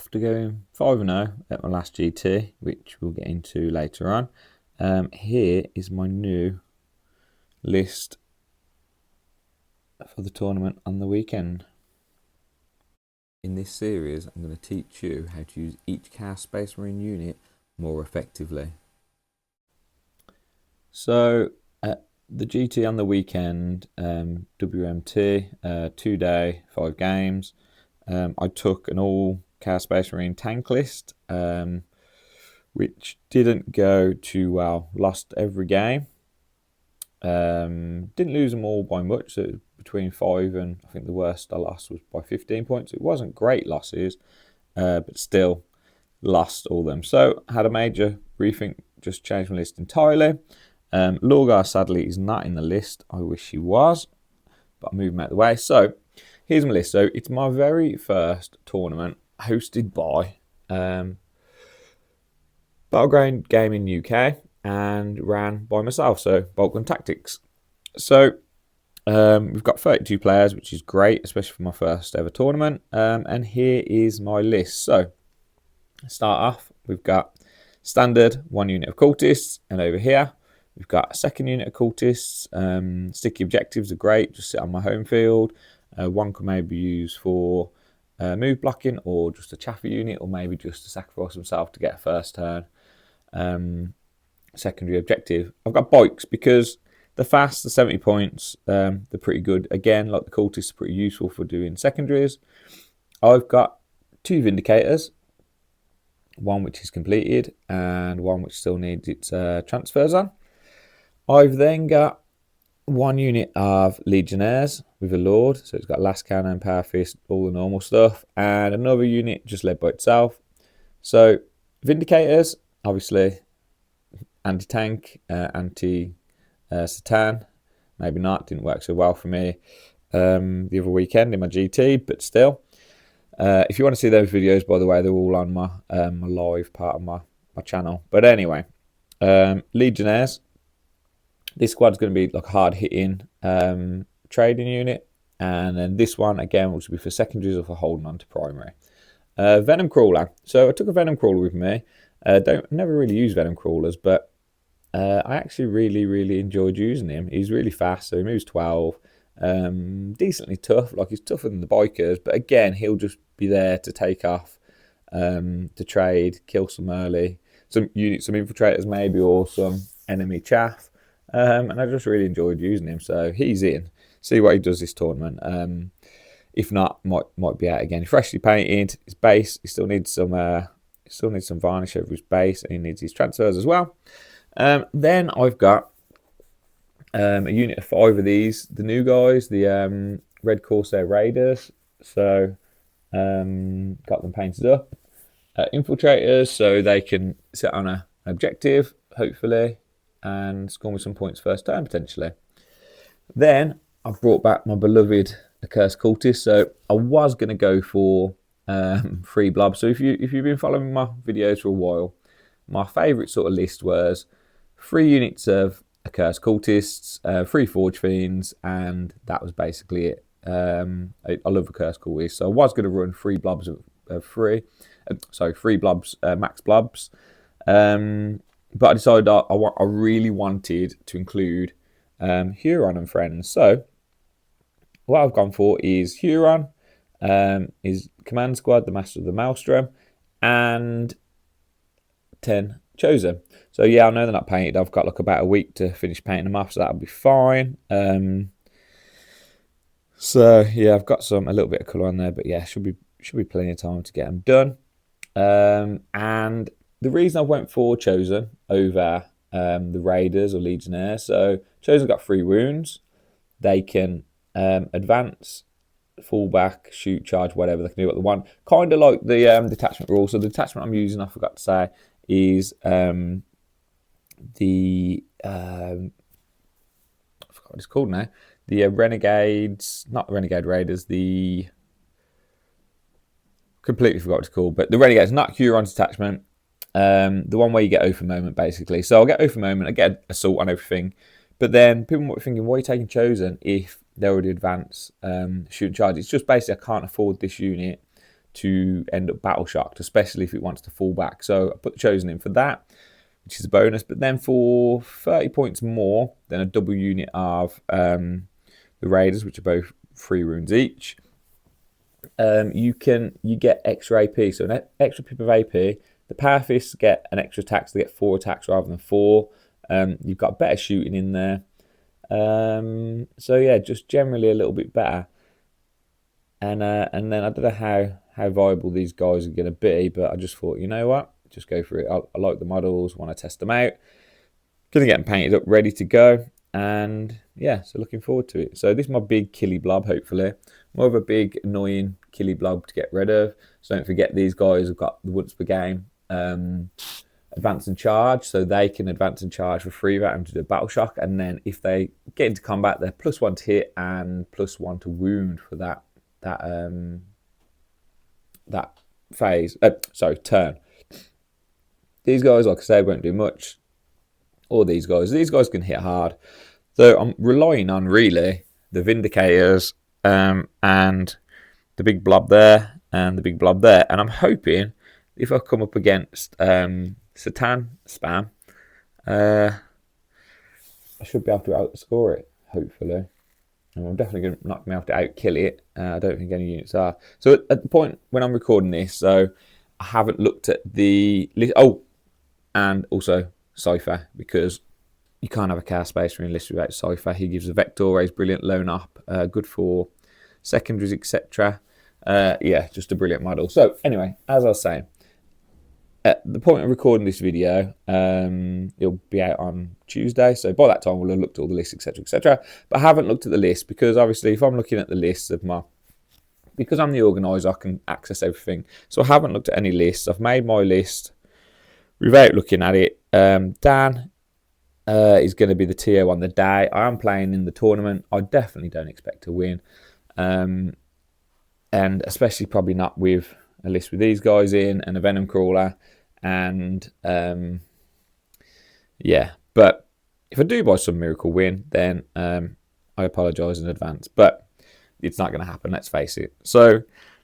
after going 5-0 at my last GT, which we'll get into later on, here is my new list for the tournament on the weekend. In this series, I'm going to teach you how to use each Chaos Space Marine unit more effectively. So, the GT on the weekend, WMT, 2-day, 5 games. I took an all Chaos Space Marine tank list, which didn't go too well. Lost every game. Didn't lose them all by much, so it was between 5 and I think the worst I lost was by 15 points. It wasn't great losses, but still lost all them. So had a major rethink, just changed my list entirely. Lorgar sadly is not in the list. I wish he was, but I moved him out of the way. So here's my list. So it's my very first tournament hosted by Battleground Gaming UK and ran by myself, so Balkan Tactics. So we've got 32 players, which is great, especially for my first ever tournament. And here is my list. So start off, we've got standard 1 unit of cultists, and over here we've got a second unit of cultists. Sticky objectives are great, just sit on my home field. One could maybe use for move blocking, or just a chaffer unit, or maybe just to sacrifice himself to get a first turn. Secondary objective, I've got bikes because they're fast, the 70 points, they're pretty good. Again, like the cultists, are pretty useful for doing secondaries. I've got 2 vindicators, one which is completed and one which still needs its transfers on. I've then got 1 unit of legionnaires with a lord, so it's got last cannon, power fist, all the normal stuff, and another unit just led by itself. So vindicators, obviously anti-tank, anti-satan, maybe not, didn't work so well for me the other weekend in my GT, but still. If you want to see those videos, by the way, they're all on my, my live part of my channel. But anyway, legionnaires, this squad's going to be like a hard-hitting trading unit, and then this one, again, will be for secondaries or for holding on to primary. Venom Crawler, so I took a Venom Crawler with me. Never really use Venom Crawlers, but I actually really enjoyed using him. He's really fast, so he moves 12. Decently tough, like he's tougher than the bikers, but again, he'll just be there to take off, to trade, kill some early, some units, some infiltrators maybe, or some enemy chaff. And I just really enjoyed using him, so he's in. See what he does this tournament. If not, might be out again. Freshly painted. His base, he still needs some varnish over his base, and he needs his transfers as well. Then I've got a unit of 5 of these, the new guys, the Red Corsair Raiders. So got them painted up. Infiltrators, so they can sit on an objective, hopefully, and score me some points first turn potentially. Then I've brought back my beloved Accursed Cultist. So I was going to go for 3 blobs. So if you've been following my videos for a while, my favourite sort of list was 3 units of Accursed Cultists, 3 Forge Fiends, and that was basically it. I love Accursed Cultists, so I was going to run 3 blobs of 3 blobs, max blobs. But I decided I really wanted to include Huron and friends. So what I've gone for is Huron, is Command Squad, the Master of the Maelstrom, and 10 Chosen. So yeah, I know they're not painted. I've got like about a week to finish painting them off, so that'll be fine. So yeah, I've got a little bit of colour on there, but yeah, should be plenty of time to get them done. And the reason I went for Chosen over the Raiders or Legionnaires, so Chosen got 3 wounds. They can advance, fall back, shoot, charge, whatever. They can do what they want. Kind of like the detachment rule. So the detachment I'm using, I forgot to say, is the I forgot what it's called now. The Renegades, not the Renegade Raiders, completely forgot what it's called, but the Renegades, not Huron's detachment, the one where you get Oath Moment basically. So I'll get Oath Moment, I get Assault on everything, but then people might be thinking, why are you taking Chosen if they already advance, shoot and charge? It's just basically I can't afford this unit to end up battle shocked, especially if it wants to fall back. So I put the Chosen in for that, which is a bonus. But then for 30 points more than a double unit of the Raiders, which are both 3 runes each, you get extra AP. So an extra pip of AP. The Power Fists get an extra attack, so they get 4 attacks rather than 4. You've got better shooting in there. So yeah, just generally a little bit better. And then I don't know how viable these guys are going to be, but I just thought, you know what, just go for it. I like the models, want to test them out. Gonna get them painted up, ready to go, and yeah, so looking forward to it. So this is my big killy blob, hopefully. More of a big annoying killy blob to get rid of. So don't forget, these guys have got the once per game advance and charge, so they can advance and charge for free without having to do a battle shock. And then if they get into combat, they're +1 to hit and +1 to wound for that phase. Turn. These guys, like I say, won't do much. Or these guys can hit hard. So I'm relying on really the Vindicators and the big blob there and the big blob there. And I'm hoping if I come up against Satan spam, I should be able to outscore it, hopefully. And I'm definitely not going to have to outkill it. I don't think any units are. So at the point when I'm recording this, so I haven't looked at the list. Oh, and also Cypher, because you can't have a cast space for a list without Cypher. He gives a vector, raise brilliant, loan up, good for secondaries, etc. Yeah, just a brilliant model. So anyway, as I was saying, at the point of recording this video, it'll be out on Tuesday. So by that time, we'll have looked at all the lists, etc., etc. But I haven't looked at the list because obviously, if I'm looking at the lists of because I'm the organizer, I can access everything. So I haven't looked at any lists. I've made my list without looking at it. Dan is going to be the TO on the day. I am playing in the tournament. I definitely don't expect to win, and especially probably not with a list with these guys in and a Venom Crawler. And yeah, but if I do by some miracle win, then I apologise in advance. But it's not going to happen, let's face it. So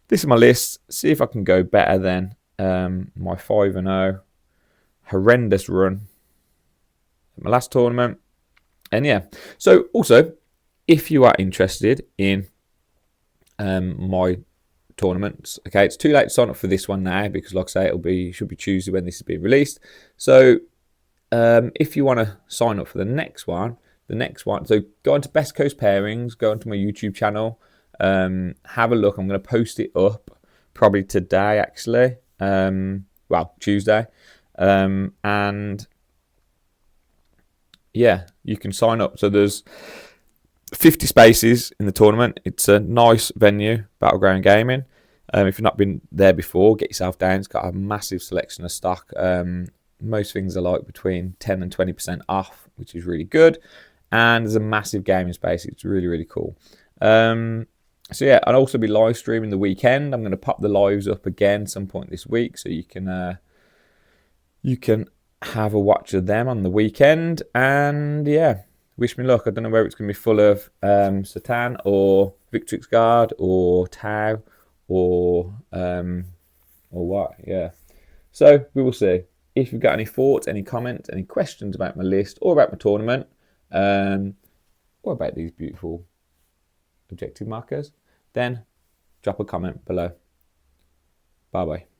this is my list. See if I can go better than my 5-0 horrendous run at my last tournament. And yeah, so also, if you are interested in my tournaments, okay, it's too late to sign up for this one now because, like I say, should be Tuesday when this is being released. So if you want to sign up for the next one, so go on to Best Coast Pairings, go onto my YouTube channel, have a look. I'm going to post it up probably today, actually. Well, Tuesday. And yeah, you can sign up. So there's 50 spaces in the tournament. It's a nice venue, Battleground Gaming. If you've not been there before, get yourself down. It's got a massive selection of stock. Most things are like between 10 and 20% off, which is really good. And there's a massive gaming space. It's really, really cool. So yeah, I'll also be live streaming the weekend. I'm going to pop the lives up again some point this week, so you can have a watch of them on the weekend. And yeah, wish me luck. I don't know whether it's going to be full of Satan or Victrix Guard or Tau or what. Yeah. So we will see. If you've got any thoughts, any comments, any questions about my list or about my tournament, or about these beautiful objective markers, then drop a comment below. Bye bye.